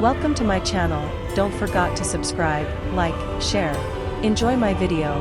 Welcome to my channel. Don't forget to subscribe, like, share. Enjoy my video.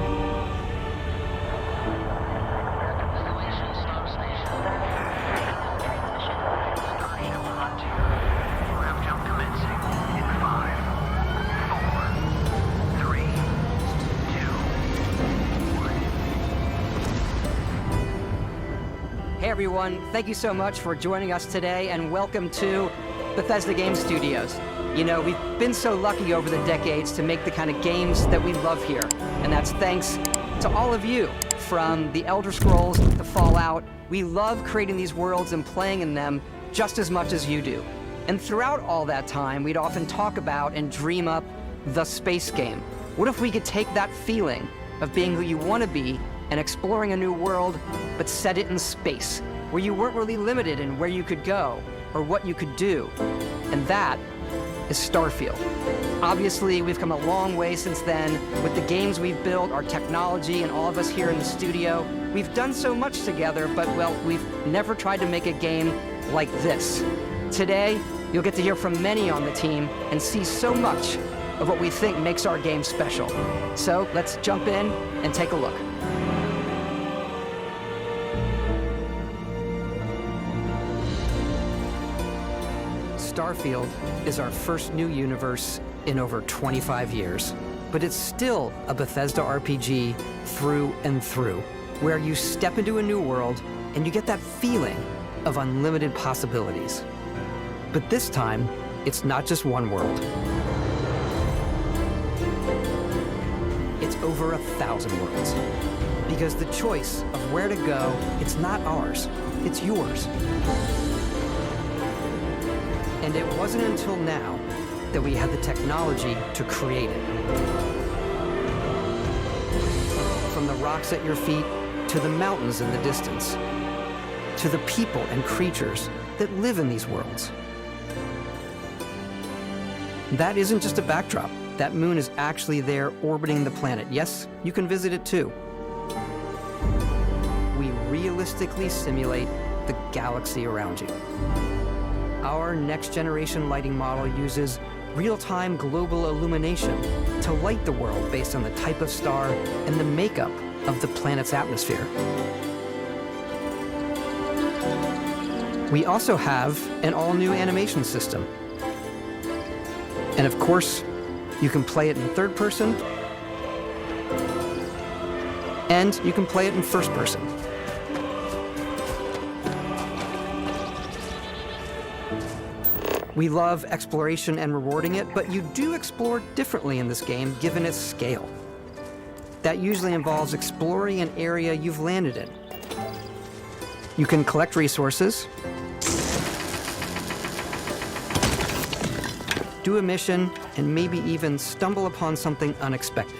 Hey everyone, thank you so much for joining us today and welcome to Bethesda Game Studios. You know, we've been so lucky over the decades to make the kind of games that we love here, and that's thanks to all of you. From the Elder Scrolls to Fallout, we love creating these worlds and playing in them just as much as you do. And throughout all that time, we'd often talk about and dream up the space game. What if we could take that feeling of being who you want to be and exploring a new world, but set it in space, where you weren't really limited in where you could go or what you could do? And that is Starfield. Obviously, we've come a long way since then with the games we've built, our technology, and all of us here in the studio. We've done so much together, but well, we've never tried to make a game like this. Today, you'll get to hear from many on the team and see so much of what we think makes our game special. So let's jump in and take a look. Starfield is our first new universe in over 25 years, but it's still a Bethesda RPG through and through, where you step into a new world and you get that feeling of unlimited possibilities. But this time, it's not just one world. It's over 1,000 worlds. Because the choice of where to go, it's not ours, it's yours. And it wasn't until now that we had the technology to create it. From the rocks at your feet, to the mountains in the distance, to the people and creatures that live in these worlds. That isn't just a backdrop. That moon is actually there orbiting the planet. Yes, you can visit it too. We realistically simulate the galaxy around you. Our next-generation lighting model uses real-time global illumination to light the world based on the type of star and the makeup of the planet's atmosphere. We also have an all-new animation system. And of course, you can play it in third person, and you can play it in first person. We love exploration and rewarding it, but you do explore differently in this game given its scale. That usually involves exploring an area you've landed in. You can collect resources, do a mission, and maybe even stumble upon something unexpected.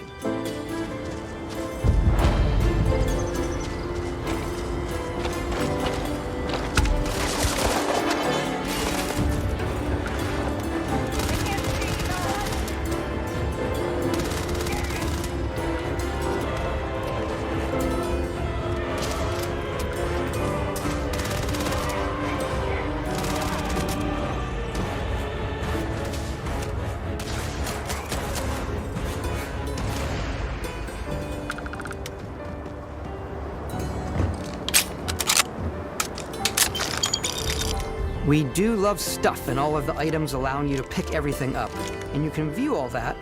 We do love stuff and all of the items allowing you to pick everything up, and you can view all that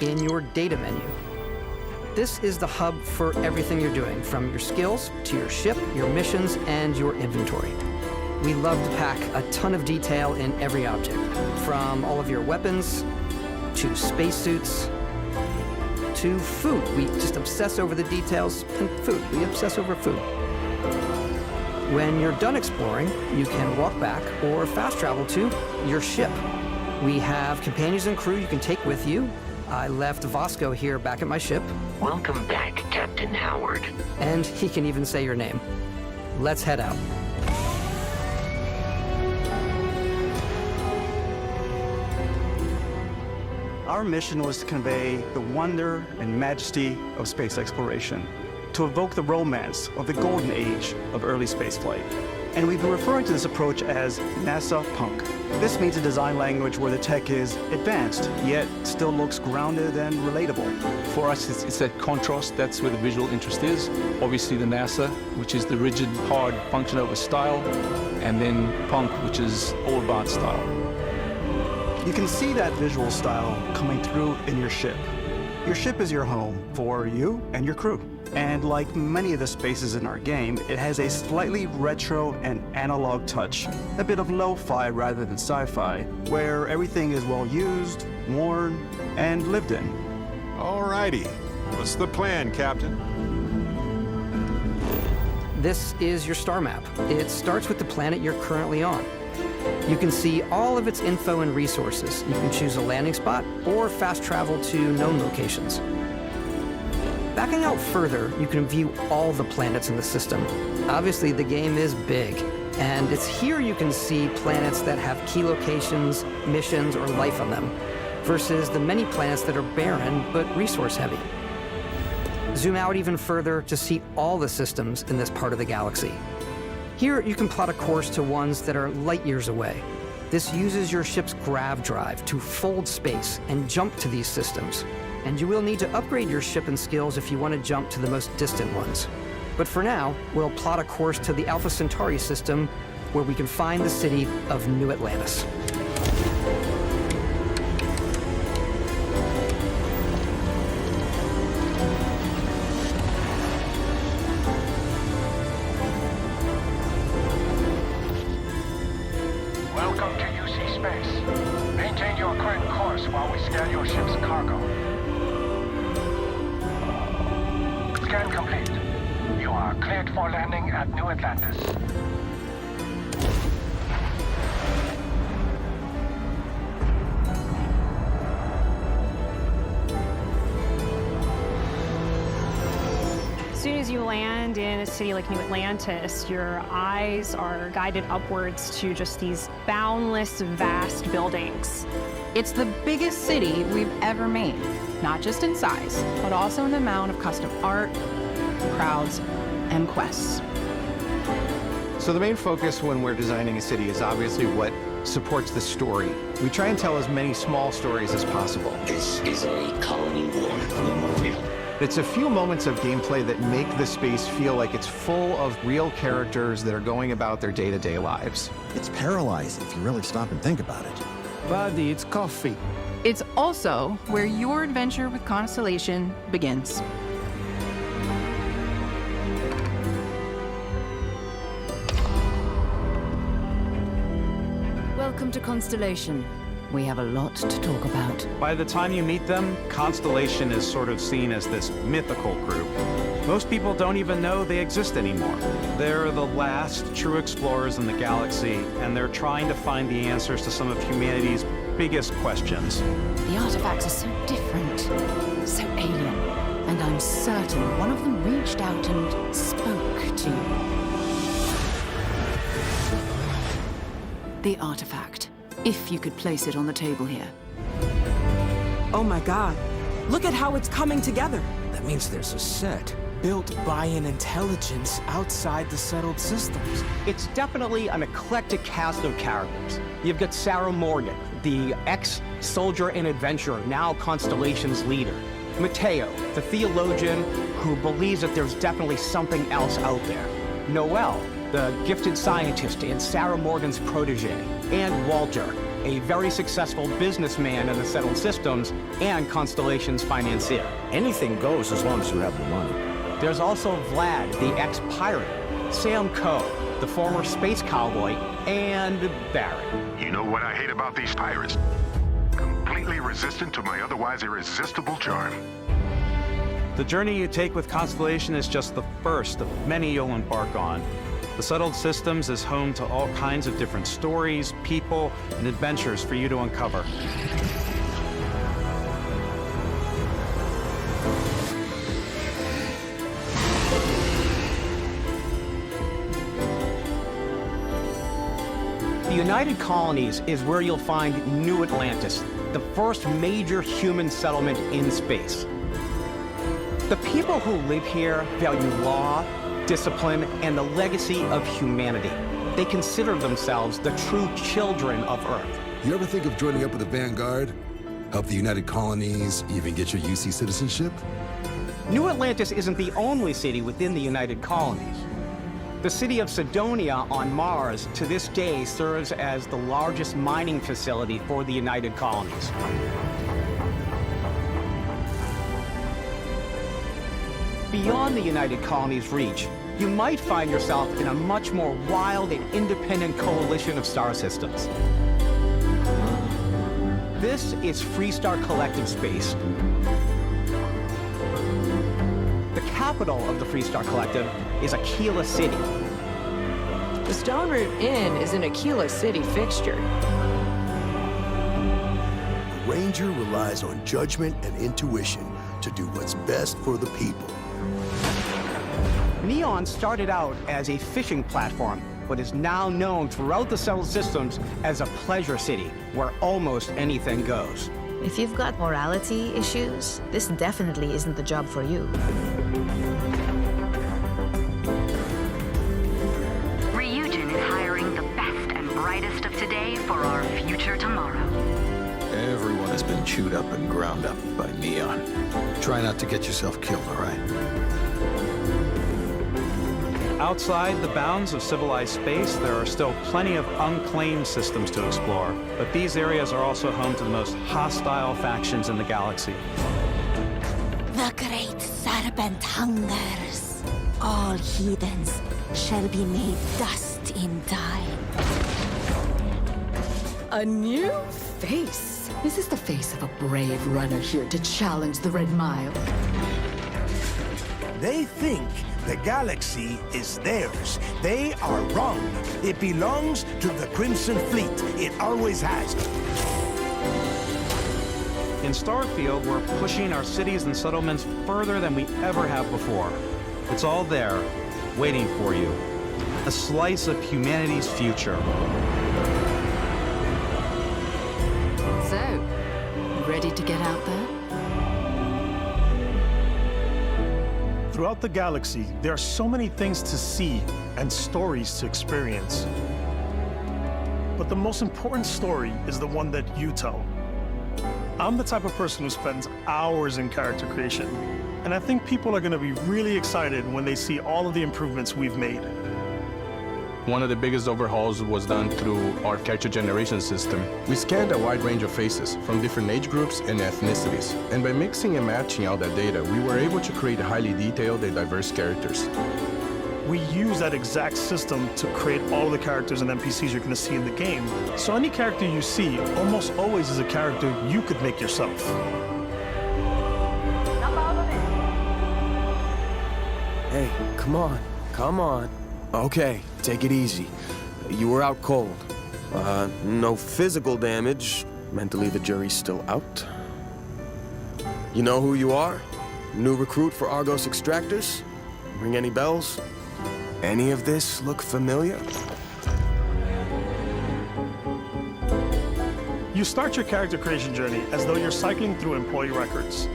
in your data menu. This is the hub for everything you're doing, from your skills to your ship, your missions, and your inventory. We love to pack a ton of detail in every object, from all of your weapons, to spacesuits, to food. We just obsess over the details, and food. We obsess over food. When you're done exploring, you can walk back or fast travel to your ship. We have companions and crew you can take with you. I left Vasco here back at my ship. Welcome back, Captain Howard. And he can even say your name. Let's head out. Our mission was to convey the wonder and majesty of space exploration, to evoke the romance of the golden age of early spaceflight. And we've been referring to this approach as NASA Punk. This means a design language where the tech is advanced, yet still looks grounded and relatable. For us, it's that contrast. That's where the visual interest is. Obviously the NASA, which is the rigid, hard, function over style, and then punk, which is all about style. You can see that visual style coming through in your ship. Your ship is your home for you and your crew. And like many of the spaces in our game, it has a slightly retro and analog touch, a bit of lo-fi rather than sci-fi, where everything is well used, worn, and lived in. Alrighty. What's the plan, Captain? This is your star map. It starts with the planet you're currently on. You can see all of its info and resources. You can choose a landing spot or fast travel to known locations. Backing out further, you can view all the planets in the system. Obviously, the game is big, and it's here you can see planets that have key locations, missions, or life on them, versus the many planets that are barren but resource-heavy. Zoom out even further to see all the systems in this part of the galaxy. Here, you can plot a course to ones that are light years away. This uses your ship's grav drive to fold space and jump to these systems. And you will need to upgrade your ship and skills if you want to jump to the most distant ones. But for now, we'll plot a course to the Alpha Centauri system, where we can find the city of New Atlantis. Welcome to UC Space. Maintain your current course while we scan your ship's cargo. Scan complete. You are cleared for landing at New Atlantis. As soon as you land in a city like New Atlantis, your eyes are guided upwards to just these boundless, vast buildings. It's the biggest city we've ever made, not just in size, but also in the amount of custom art, crowds, and quests. So the main focus when we're designing a city is obviously what supports the story. We try and tell as many small stories as possible. This is a colony war memorial. It's a few moments of gameplay that make the space feel like it's full of real characters that are going about their day-to-day lives. It's paralyzing if you really stop and think about it. Buddy, it's coffee. It's also where your adventure with Constellation begins. Welcome to Constellation. We have a lot to talk about. By the time you meet them, Constellation is sort of seen as this mythical group. Most people don't even know they exist anymore. They're the last true explorers in the galaxy, and they're trying to find the answers to some of humanity's biggest questions. The artifacts are so different, so alien, and I'm certain one of them reached out and spoke to you. The artifact. If you could place it on the table here. Oh my god. Look at how it's coming together. That means there's a set built by an intelligence outside the settled systems. It's definitely an eclectic cast of characters. You've got Sarah Morgan, the ex-soldier and adventurer, now Constellation's leader. Mateo, the theologian who believes that there's definitely something else out there. Noel, the gifted scientist and Sarah Morgan's protege. And Walter, a very successful businessman in the settled systems and Constellation's financier. Anything goes as long as you have the money. There's also Vlad, the ex-pirate, Sam Coe, the former space cowboy, and Barry. You know what I hate about these pirates? Completely resistant to my otherwise irresistible charm. The journey you take with Constellation is just the first of many you'll embark on. The Settled Systems is home to all kinds of different stories, people, and adventures for you to uncover. The United Colonies is where you'll find New Atlantis, the first major human settlement in space. The people who live here value law, discipline, and the legacy of humanity. They consider themselves the true children of Earth. You ever think of joining up with the Vanguard? Help the United Colonies, even get your UC citizenship? New Atlantis isn't the only city within the United Colonies. The city of Sidonia on Mars to this day serves as the largest mining facility for the United Colonies. Beyond the United Colonies' reach, you might find yourself in a much more wild and independent coalition of star systems. This is Freestar Collective Space. The capital of the Freestar Collective is Aquila City. The Stone Root Inn is an Aquila City fixture. The Ranger relies on judgment and intuition to do what's best for the people. Neon started out as a fishing platform, but is now known throughout the settled systems as a pleasure city, where almost anything goes. If you've got morality issues, this definitely isn't the job for you. Ryujin is hiring the best and brightest of today for our future tomorrow. Everyone has been chewed up and ground up by Neon. Try not to get yourself killed, all right? Outside the bounds of civilized space, there are still plenty of unclaimed systems to explore, but these areas are also home to the most hostile factions in the galaxy. The great serpent hungers. All heathens shall be made dust in time. A new face. Is this the face of a brave runner here to challenge the Red Mile? They think the galaxy is theirs. They are wrong. It belongs to the Crimson Fleet. It always has. In Starfield, we're pushing our cities and settlements further than we ever have before. It's all there, waiting for you. A slice of humanity's future. So, ready to get out there? Throughout the galaxy, there are so many things to see and stories to experience. But the most important story is the one that you tell. I'm the type of person who spends hours in character creation, and I think people are going to be really excited when they see all of the improvements we've made. One of the biggest overhauls was done through our character generation system. We scanned a wide range of faces from different age groups and ethnicities. And by mixing and matching all that data, we were able to create highly detailed and diverse characters. We use that exact system to create all the characters and NPCs you're going to see in the game. So any character you see almost always is a character you could make yourself. Hey, come on, come on. Okay, take it easy. You were out cold. No physical damage. Mentally, the jury's still out. You know who you are? New recruit for Argos Extractors? Ring any bells? Any of this look familiar? You start your character creation journey as though you're cycling through employee records.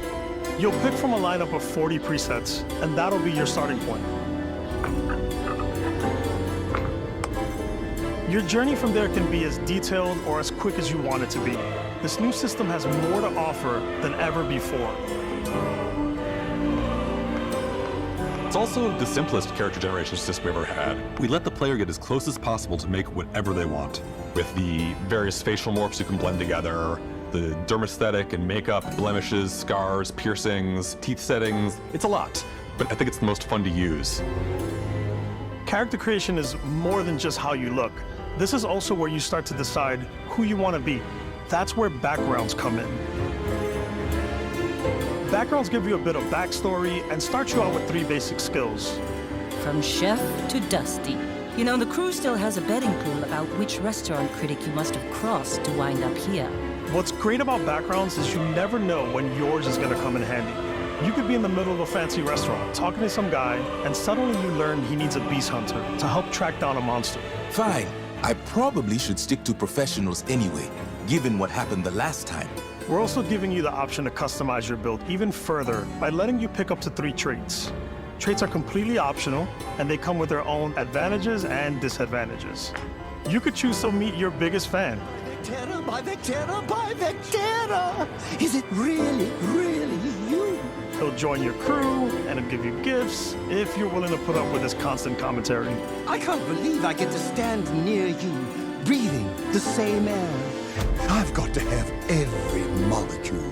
You'll pick from a lineup of 40 presets, and that'll be your starting point. Your journey from there can be as detailed or as quick as you want it to be. This new system has more to offer than ever before. It's also the simplest character generation system we've ever had. We let the player get as close as possible to make whatever they want. With the various facial morphs you can blend together, the dermesthetic and makeup, blemishes, scars, piercings, teeth settings, it's a lot. But I think it's the most fun to use. Character creation is more than just how you look. This is also where you start to decide who you want to be. That's where backgrounds come in. Backgrounds give you a bit of backstory and start you out with 3 basic skills. From chef to dusty. You know, the crew still has a betting pool about which restaurant critic you must have crossed to wind up here. What's great about backgrounds is you never know when yours is going to come in handy. You could be in the middle of a fancy restaurant talking to some guy, and suddenly you learn he needs a beast hunter to help track down a monster. Fine. I probably should stick to professionals anyway, given what happened the last time. We're also giving you the option to customize your build even further by letting you pick up to 3 traits. Traits are completely optional, and they come with their own advantages and disadvantages. You could choose to meet your biggest fan. By Vectera! Is it really, really you? He'll join your crew, and he'll give you gifts, if you're willing to put up with his constant commentary. I can't believe I get to stand near you, breathing the same air. I've got to have every molecule.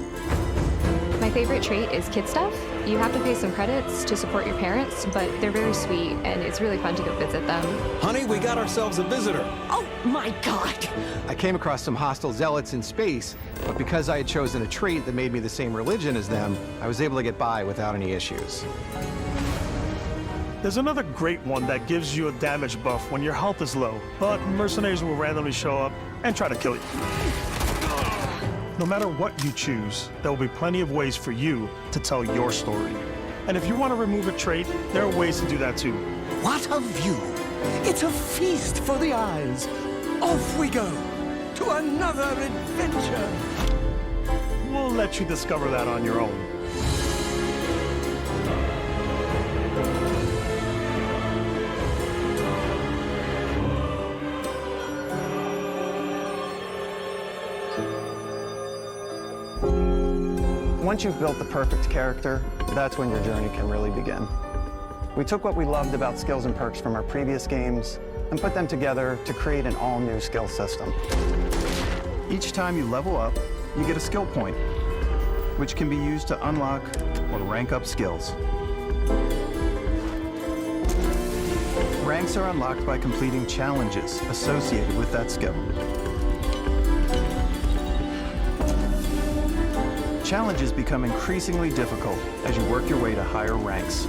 My favorite trait is kid stuff. You have to pay some credits to support your parents, but they're very sweet, and it's really fun to go visit them. Honey, we got ourselves a visitor. Oh my god! I came across some hostile zealots in space, but because I had chosen a trait that made me the same religion as them, I was able to get by without any issues. There's another great one that gives you a damage buff when your health is low, but mercenaries will randomly show up and try to kill you. No matter what you choose, there will be plenty of ways for you to tell your story. And if you want to remove a trait, there are ways to do that too. What a view! It's a feast for the eyes. Off we go to another adventure. We'll let you discover that on your own. Once you've built the perfect character, that's when your journey can really begin. We took what we loved about skills and perks from our previous games and put them together to create an all-new skill system. Each time you level up, you get a skill point, which can be used to unlock or rank up skills. Ranks are unlocked by completing challenges associated with that skill. Challenges become increasingly difficult as you work your way to higher ranks.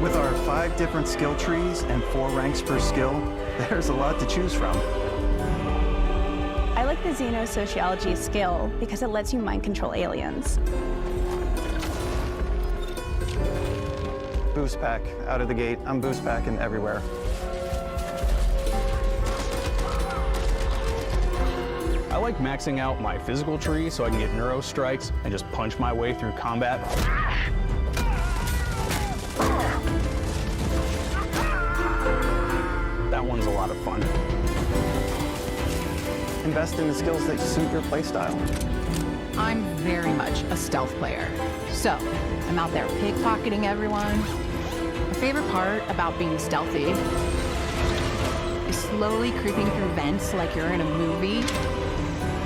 With our 5 different skill trees and 4 ranks per skill, there's a lot to choose from. I like the xenosociology skill because it lets you mind control aliens. Boost pack out of the gate. I'm boost packing everywhere. I like maxing out my physical tree so I can get neuro strikes and just punch my way through combat. That one's a lot of fun. Invest in the skills that suit your playstyle. I'm very much a stealth player. So, I'm out there pickpocketing everyone. My favorite part about being stealthy is slowly creeping through vents like you're in a movie,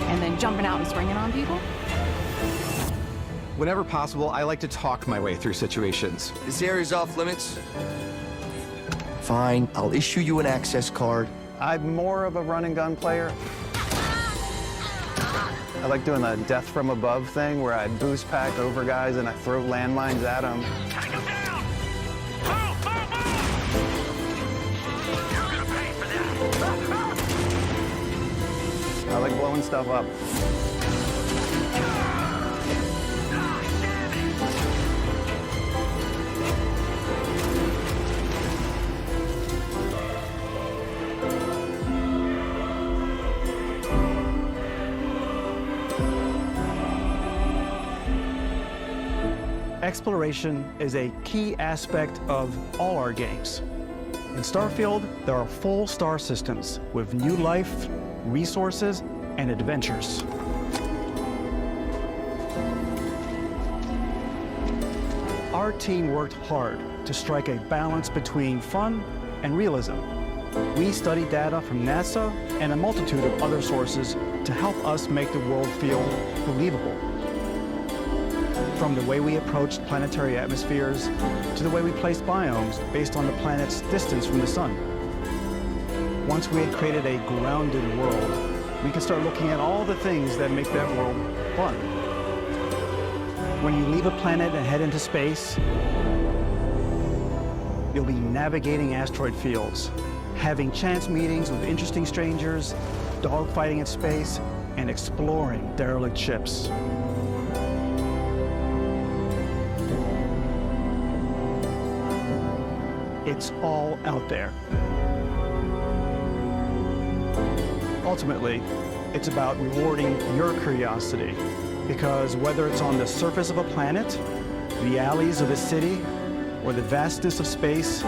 and then jumping out and springing on people. Whenever possible, I like to talk my way through situations. This area's off limits. Fine, I'll issue you an access card. I'm more of a run and gun player. I like doing the death from above thing where I boost pack over guys and I throw landmines at them. I like blowing stuff up. Exploration is a key aspect of all our games. In Starfield, there are full star systems with new life, resources, and adventures. Our team worked hard to strike a balance between fun and realism. We studied data from NASA and a multitude of other sources to help us make the world feel believable. From the way we approached planetary atmospheres to the way we placed biomes based on the planet's distance from the sun. Once we had created a grounded world, we could start looking at all the things that make that world fun. When you leave a planet and head into space, you'll be navigating asteroid fields, having chance meetings with interesting strangers, dogfighting in space, and exploring derelict ships. It's all out there. Ultimately, it's about rewarding your curiosity, because whether it's on the surface of a planet the alleys of a city or the vastness of space,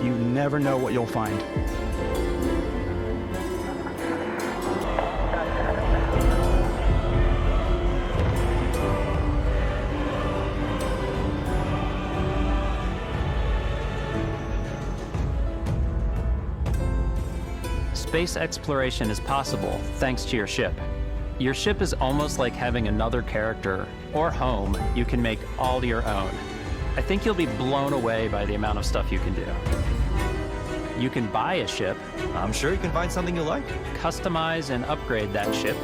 you never know what you'll find. Space exploration is possible thanks to your ship. Your ship is almost like having another character or home you can make all your own. I think you'll be blown away by the amount of stuff you can do. You can buy a ship. I'm sure you can find something you like. Customize and upgrade that ship.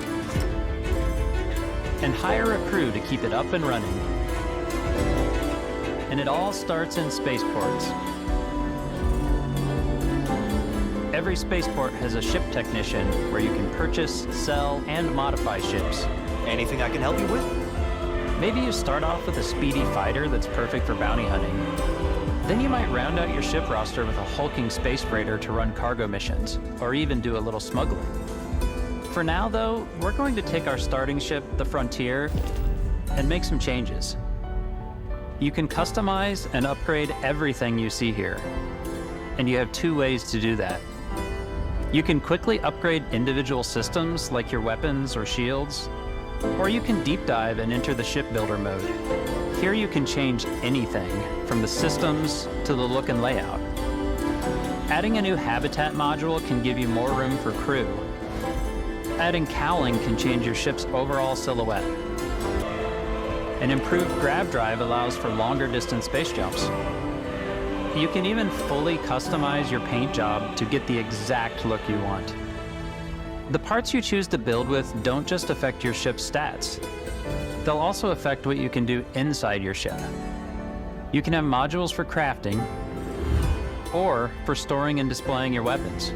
And hire a crew to keep it up and running. And it all starts in spaceports. Every spaceport has a ship technician where you can purchase, sell, and modify ships. Anything I can help you with? Maybe you start off with a speedy fighter that's perfect for bounty hunting. Then you might round out your ship roster with a hulking space freighter to run cargo missions, or even do a little smuggling. For now, though, we're going to take our starting ship, the Frontier, and make some changes. You can customize and upgrade everything you see here, and you have two ways to do that. You can quickly upgrade individual systems like your weapons or shields, or you can deep dive and enter the shipbuilder mode. Here you can change anything, from the systems to the look and layout. Adding a new habitat module can give you more room for crew. Adding cowling can change your ship's overall silhouette. An improved grav drive allows for longer distance space jumps. You can even fully customize your paint job to get the exact look you want. The parts you choose to build with don't just affect your ship's stats. They'll also affect what you can do inside your ship. You can have modules for crafting or for storing and displaying your weapons.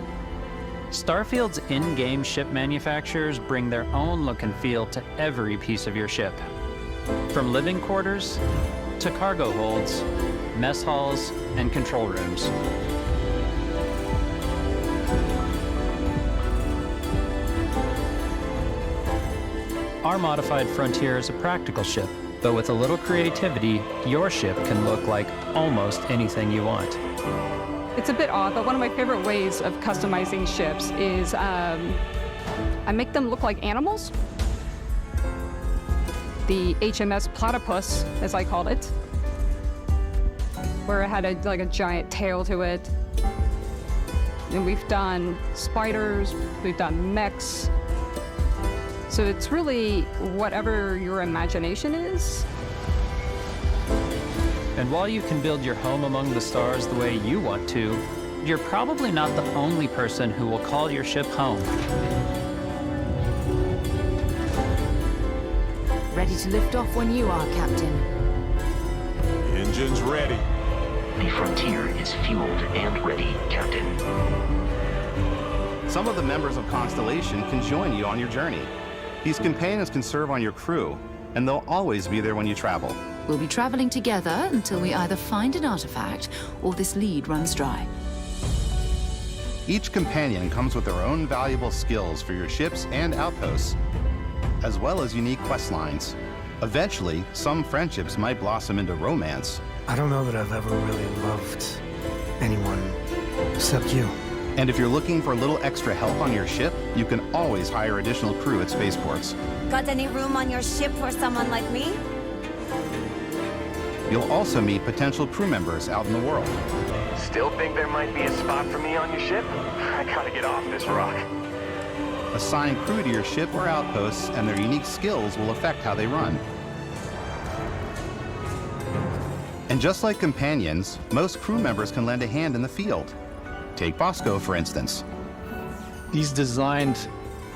Starfield's in-game ship manufacturers bring their own look and feel to every piece of your ship. From living quarters to cargo holds, mess halls, and control rooms. Our modified Frontier is a practical ship, but with a little creativity, your ship can look like almost anything you want. It's a bit odd, but one of my favorite ways of customizing ships is I make them look like animals. The HMS Platypus, as I called it, where it had a giant tail to it. And we've done spiders, we've done mechs. So it's really whatever your imagination is. And while you can build your home among the stars the way you want to, you're probably not the only person who will call your ship home. Ready to lift off when you are, Captain. Engines ready. The Frontier is fueled and ready, Captain. Some of the members of Constellation can join you on your journey. These companions can serve on your crew, and they'll always be there when you travel. We'll be traveling together until we either find an artifact or this lead runs dry. Each companion comes with their own valuable skills for your ships and outposts, as well as unique quest lines. Eventually, some friendships might blossom into romance. I don't know that I've ever really loved anyone except you. And if you're looking for a little extra help on your ship, you can always hire additional crew at spaceports. Got any room on your ship for someone like me? You'll also meet potential crew members out in the world. Still think there might be a spot for me on your ship? I gotta get off this rock. Assign crew to your ship or outposts, and their unique skills will affect how they run. And just like companions, most crew members can lend a hand in the field. Take Bosco, for instance. He's designed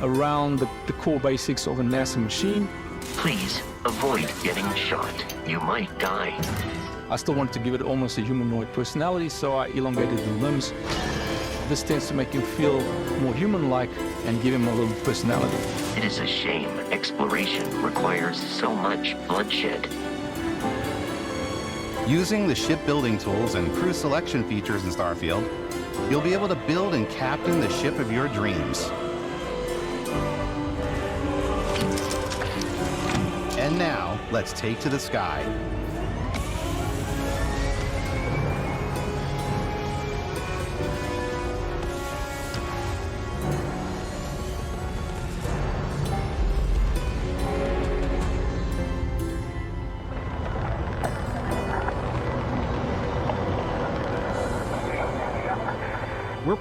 around the core basics of a NASA machine. Please avoid getting shot. You might die. I still wanted to give it almost a humanoid personality, so I elongated the limbs. This tends to make him feel more human-like and give him a little personality. It is a shame exploration requires so much bloodshed. Using the shipbuilding tools and crew selection features in Starfield, you'll be able to build and captain the ship of your dreams. And now, let's take to the sky.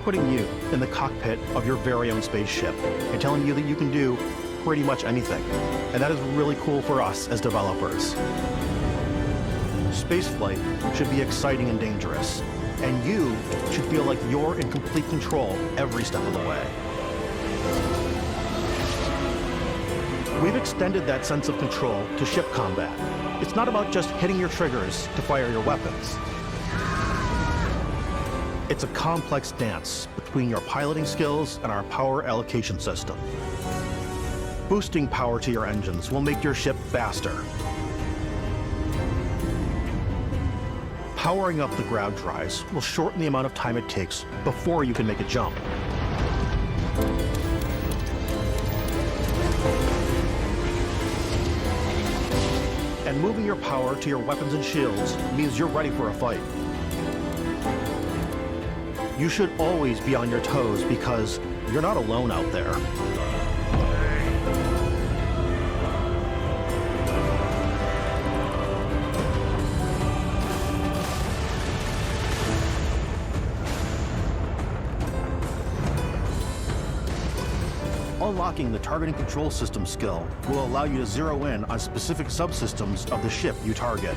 putting you in the cockpit of your very own spaceship and telling you that you can do pretty much anything. And that is really cool for us as developers. Spaceflight should be exciting and dangerous, and you should feel like you're in complete control every step of the way. We've extended that sense of control to ship combat. It's not about just hitting your triggers to fire your weapons. It's a complex dance between your piloting skills and our power allocation system. Boosting power to your engines will make your ship faster. Powering up the ground drives will shorten the amount of time it takes before you can make a jump. And moving your power to your weapons and shields means you're ready for a fight. You should always be on your toes because you're not alone out there. Unlocking the targeting control system skill will allow you to zero in on specific subsystems of the ship you target.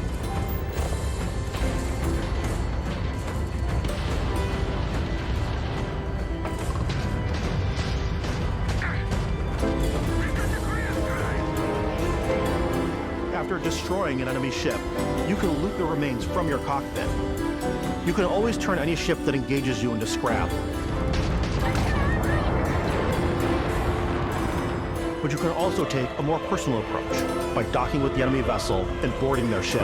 After destroying an enemy ship, you can loot the remains from your cockpit. You can always turn any ship that engages you into scrap. But you can also take a more personal approach by docking with the enemy vessel and boarding their ship.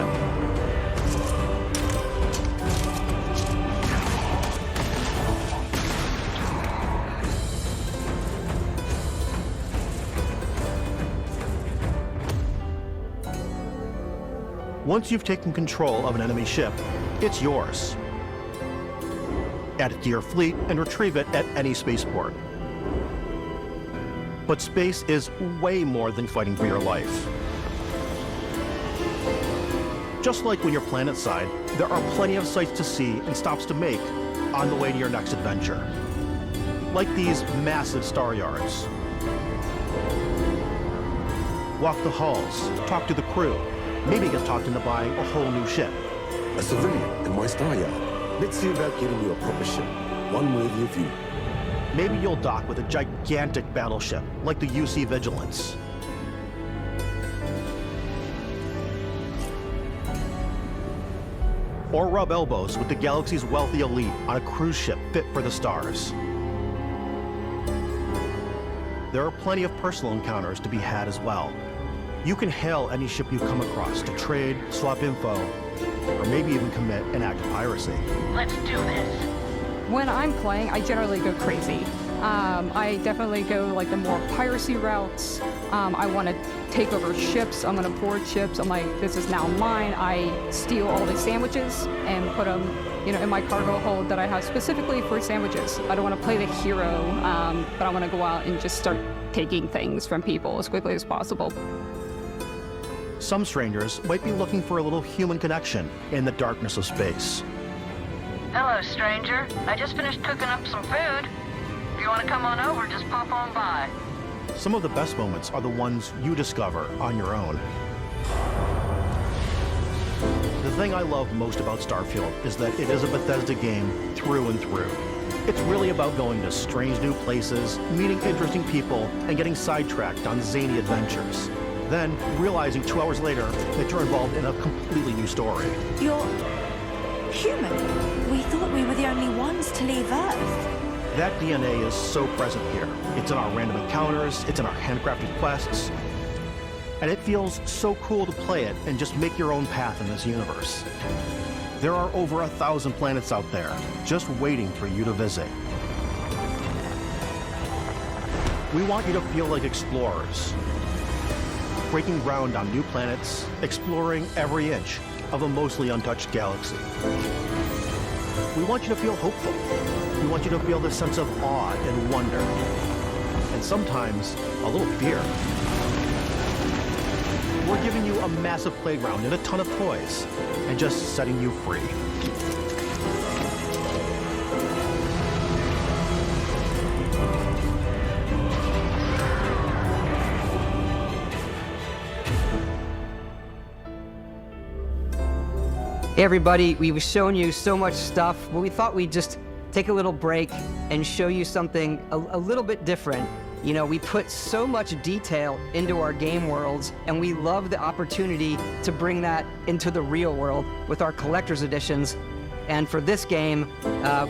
Once you've taken control of an enemy ship, it's yours. Add it to your fleet and retrieve it at any spaceport. But space is way more than fighting for your life. Just like when you're planetside, there are plenty of sights to see and stops to make on the way to your next adventure. Like these massive star yards. Walk the halls, talk to the crew, maybe get talked into buying a whole new ship. A civilian in my star yard. Let's see about getting you a proper ship, one worthy of you. Maybe you'll dock with a gigantic battleship, like the UC Vigilance. Or rub elbows with the galaxy's wealthy elite on a cruise ship fit for the stars. There are plenty of personal encounters to be had as well. You can hail any ship you come across to trade, swap info, or maybe even commit an act of piracy. Let's do this. When I'm playing, I generally go crazy. I definitely go like the more piracy routes. I want to take over ships. I'm going to board ships. I'm like, this is now mine. I steal all the sandwiches and put them, in my cargo hold that I have specifically for sandwiches. I don't want to play the hero, but I want to go out and just start taking things from people as quickly as possible. Some strangers might be looking for a little human connection in the darkness of space. Hello, stranger. I just finished cooking up some food. If you want to come on over, just pop on by. Some of the best moments are the ones you discover on your own. The thing I love most about Starfield is that it is a Bethesda game through and through. It's really about going to strange new places, meeting interesting people, and getting sidetracked on zany adventures. Then realizing 2 hours later that you're involved in a completely new story. You're human. We thought we were the only ones to leave Earth. That DNA is so present here. It's in our random encounters, it's in our handcrafted quests, and it feels so cool to play it and just make your own path in this universe. There are over 1,000 planets out there, just waiting for you to visit. We want you to feel like explorers, breaking ground on new planets, exploring every inch of a mostly untouched galaxy. We want you to feel hopeful. We want you to feel this sense of awe and wonder, and sometimes a little fear. We're giving you a massive playground and a ton of toys, and just setting you free. Hey everybody, we've shown you so much stuff, but we thought we'd just take a little break and show you something a little bit different. You know, we put so much detail into our game worlds, and we love the opportunity to bring that into the real world with our collector's editions. And for this game,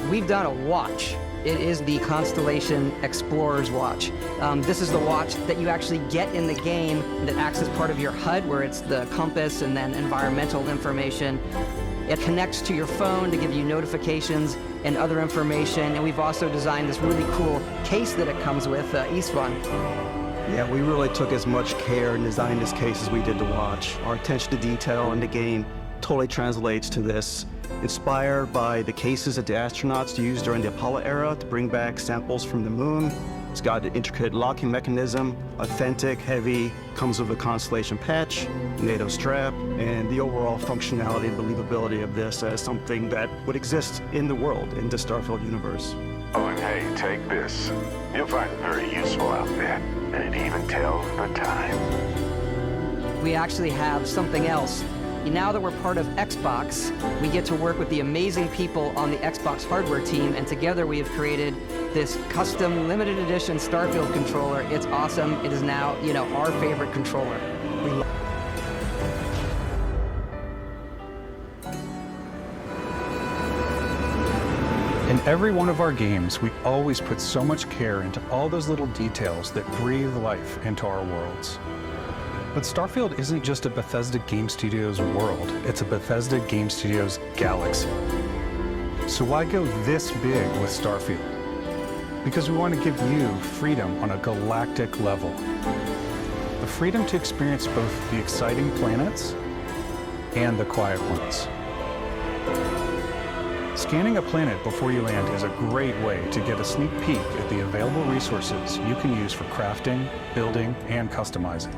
we've done a watch. It is the Constellation Explorer's Watch. This is the watch that you actually get in the game that acts as part of your HUD, where it's the compass and then environmental information. It connects to your phone to give you notifications and other information, and we've also designed this really cool case that it comes with, Eastfun. Yeah, we really took as much care in designing this case as we did the watch. Our attention to detail in the game totally translates to this. Inspired by the cases that the astronauts used during the Apollo era to bring back samples from the moon. It's got an intricate locking mechanism, authentic, heavy, comes with a Constellation patch, NATO strap, and the overall functionality and believability of this as something that would exist in the world, in the Starfield universe. Oh, and hey, take this. You'll find it very useful out there, and it even tells the time. We actually have something else. Now that we're part of Xbox, we get to work with the amazing people on the Xbox hardware team, and together we have created this custom limited edition Starfield controller. It's awesome. It is now, you know, our favorite controller. In every one of our games, we always put so much care into all those little details that breathe life into our worlds. But Starfield isn't just a Bethesda Game Studios world, it's a Bethesda Game Studios galaxy. So why go this big with Starfield? Because we want to give you freedom on a galactic level. The freedom to experience both the exciting planets and the quiet ones. Scanning a planet before you land is a great way to get a sneak peek at the available resources you can use for crafting, building, and customizing.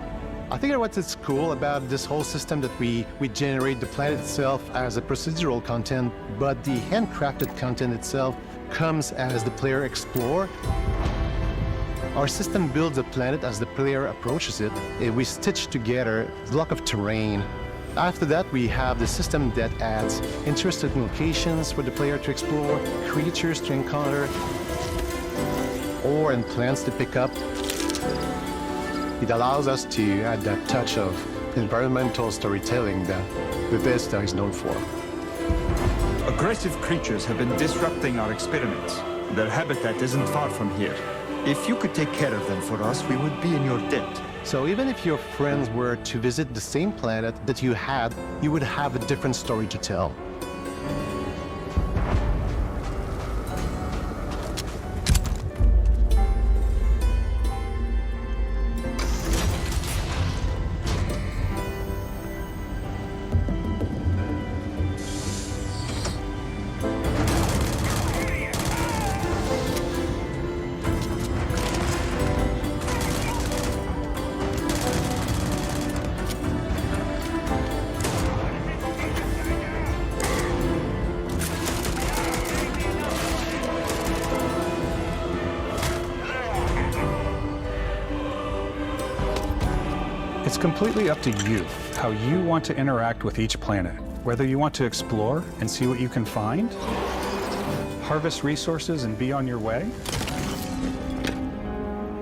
I think what's cool about this whole system that we generate the planet itself as a procedural content, but the handcrafted content itself comes as the player explore. Our system builds a planet as the player approaches it, and we stitch together a block of terrain. After that, we have the system that adds interesting locations for the player to explore, creatures to encounter, ore and plants to pick up. It allows us to add that touch of environmental storytelling that Bethesda is known for. Aggressive creatures have been disrupting our experiments. Their habitat isn't far from here. If you could take care of them for us, we would be in your debt. So even if your friends were to visit the same planet that you had, you would have a different story to tell. It's completely up to you how you want to interact with each planet, whether you want to explore and see what you can find, harvest resources and be on your way,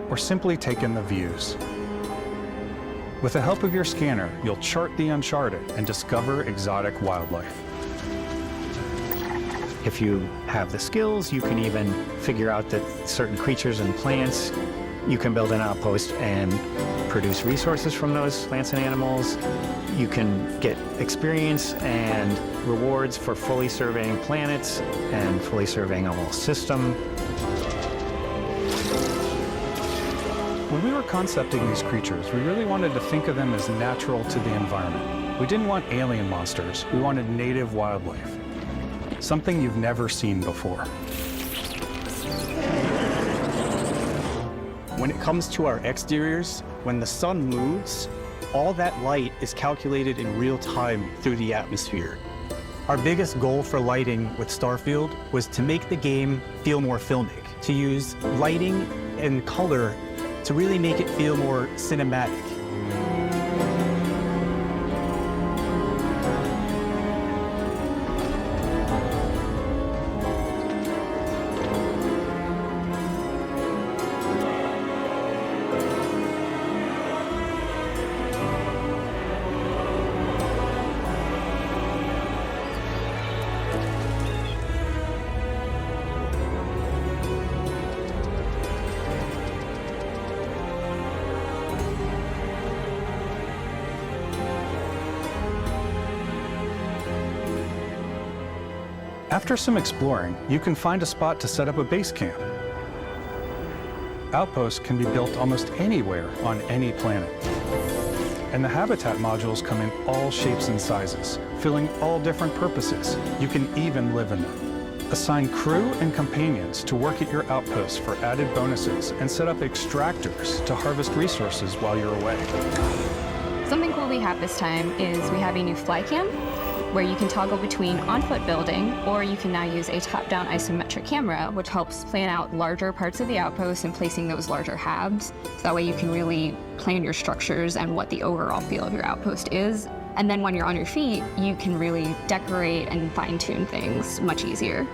or simply take in the views. With the help of your scanner, you'll chart the uncharted and discover exotic wildlife. If you have the skills, you can even figure out that certain creatures and plants, you can build an outpost and produce resources from those plants and animals. You can get experience and rewards for fully surveying planets and fully surveying a whole system. When we were concepting these creatures, we really wanted to think of them as natural to the environment. We didn't want alien monsters, we wanted native wildlife. Something you've never seen before. When it comes to our exteriors, when the sun moves, all that light is calculated in real time through the atmosphere. Our biggest goal for lighting with Starfield was to make the game feel more filmic, to use lighting and color to really make it feel more cinematic. After some exploring, you can find a spot to set up a base camp. Outposts can be built almost anywhere on any planet. And the habitat modules come in all shapes and sizes, filling all different purposes. You can even live in them. Assign crew and companions to work at your outposts for added bonuses and set up extractors to harvest resources while you're away. Something cool we have this time is we have a new fly cam where you can toggle between on-foot building, or you can now use a top-down isometric camera, which helps plan out larger parts of the outpost and placing those larger halves. So that way you can really plan your structures and what the overall feel of your outpost is. And then when you're on your feet, you can really decorate and fine-tune things much easier.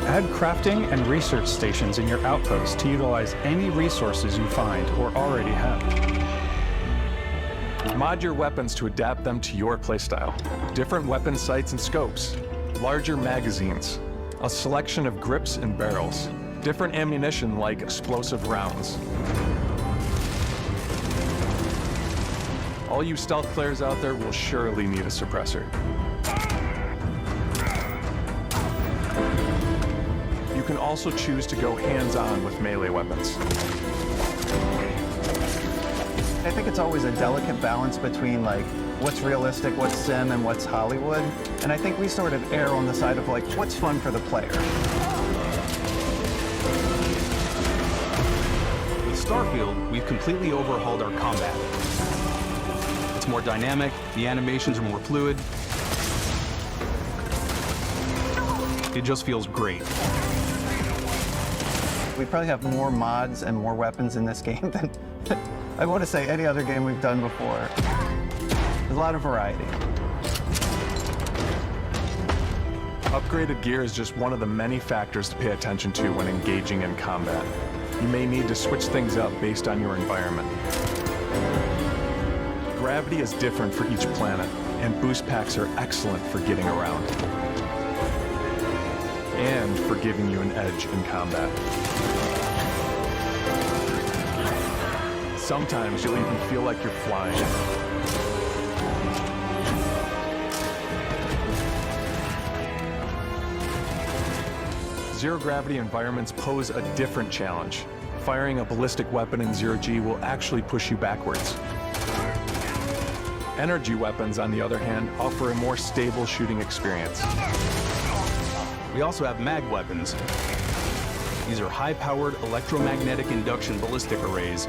Add crafting and research stations in your outpost to utilize any resources you find or already have. Mod your weapons to adapt them to your playstyle. Different weapon sights and scopes, larger magazines, a selection of grips and barrels, different ammunition like explosive rounds. All you stealth players out there will surely need a suppressor. You can also choose to go hands-on with melee weapons. I think it's always a delicate balance between like what's realistic, what's sim, and what's Hollywood. And I think we sort of err on the side of like what's fun for the player. With Starfield, we've completely overhauled our combat. It's more dynamic, the animations are more fluid. It just feels great. We probably have more mods and more weapons in this game than I want to say any other game we've done before. There's a lot of variety. Upgraded gear is just one of the many factors to pay attention to when engaging in combat. You may need to switch things up based on your environment. Gravity is different for each planet, and boost packs are excellent for getting around. And for giving you an edge in combat. Sometimes you'll even feel like you're flying. Zero-gravity environments pose a different challenge. Firing a ballistic weapon in zero-G will actually push you backwards. Energy weapons, on the other hand, offer a more stable shooting experience. We also have mag weapons. These are high-powered electromagnetic induction ballistic arrays.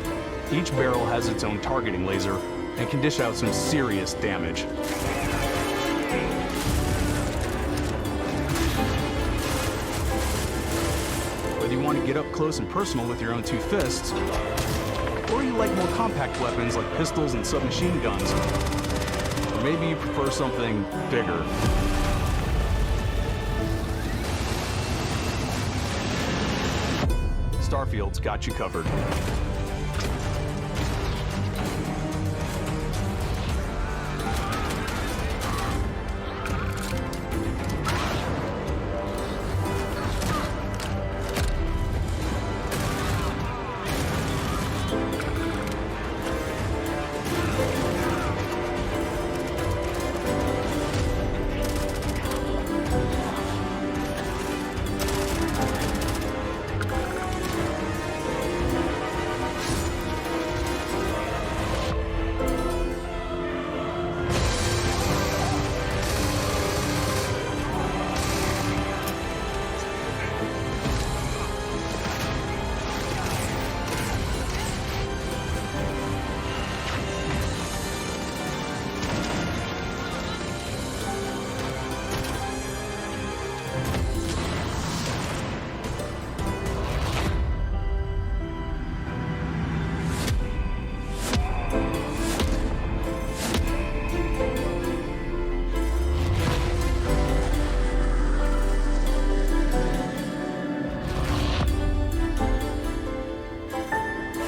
Each barrel has its own targeting laser and can dish out some serious damage. Whether you want to get up close and personal with your own two fists, or you like more compact weapons like pistols and submachine guns, or maybe you prefer something bigger. Starfield's got you covered.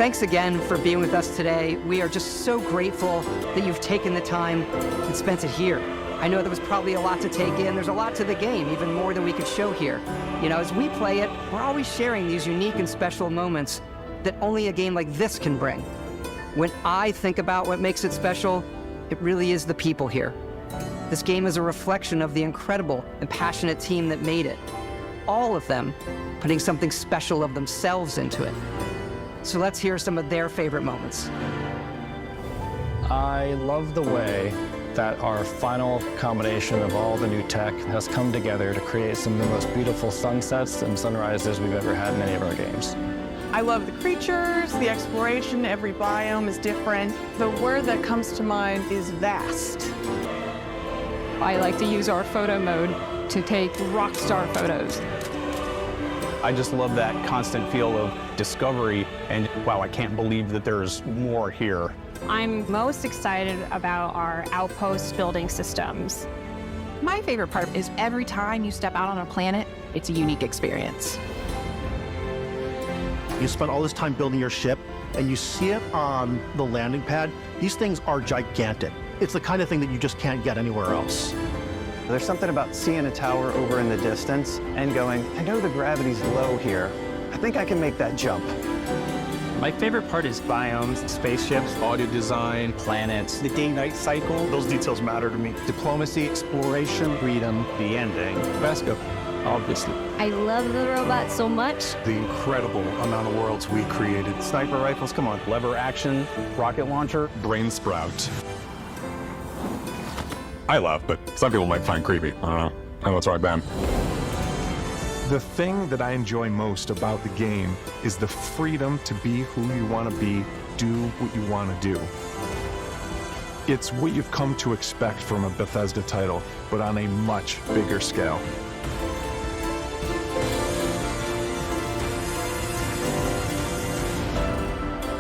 Thanks again for being with us today. We are just so grateful that you've taken the time and spent it here. I know there was probably a lot to take in. There's a lot to the game, even more than we could show here. You know, as we play it, we're always sharing these unique and special moments that only a game like this can bring. When I think about what makes it special, it really is the people here. This game is a reflection of the incredible and passionate team that made it. All of them putting something special of themselves into it. So let's hear some of their favorite moments. I love the way that our final combination of all the new tech has come together to create some of the most beautiful sunsets and sunrises we've ever had in any of our games. I love the creatures, the exploration, every biome is different. The word that comes to mind is vast. I like to use our photo mode to take rock star photos. I just love that constant feel of discovery and, wow, I can't believe that there's more here. I'm most excited about our outpost building systems. My favorite part is every time you step out on a planet, it's a unique experience. You spent all this time building your ship, and you see it on the landing pad. These things are gigantic. It's the kind of thing that you just can't get anywhere else. There's something about seeing a tower over in the distance and going, I know the gravity's low here. I think I can make that jump. My favorite part is biomes, spaceships, audio design, planets. The day-night cycle, those details matter to me. Diplomacy, exploration, freedom, the ending. Vasco, obviously. I love the robot so much. The incredible amount of worlds we created. Sniper rifles, come on. Lever action, rocket launcher, brain sprout. I love, but some people might find creepy. I don't know. I know it's right, Ben. The thing that I enjoy most about the game is the freedom to be who you want to be, do what you want to do. It's what you've come to expect from a Bethesda title, but on a much bigger scale.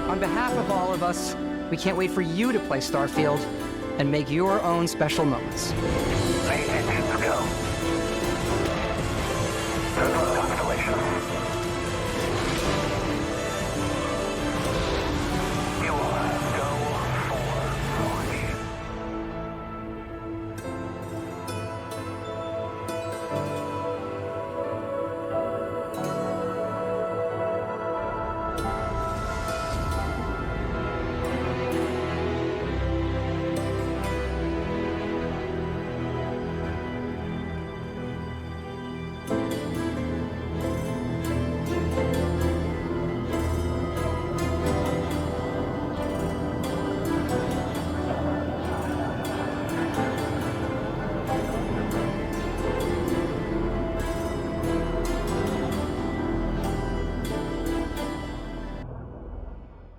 On behalf of all of us, we can't wait for you to play Starfield and make your own special moments.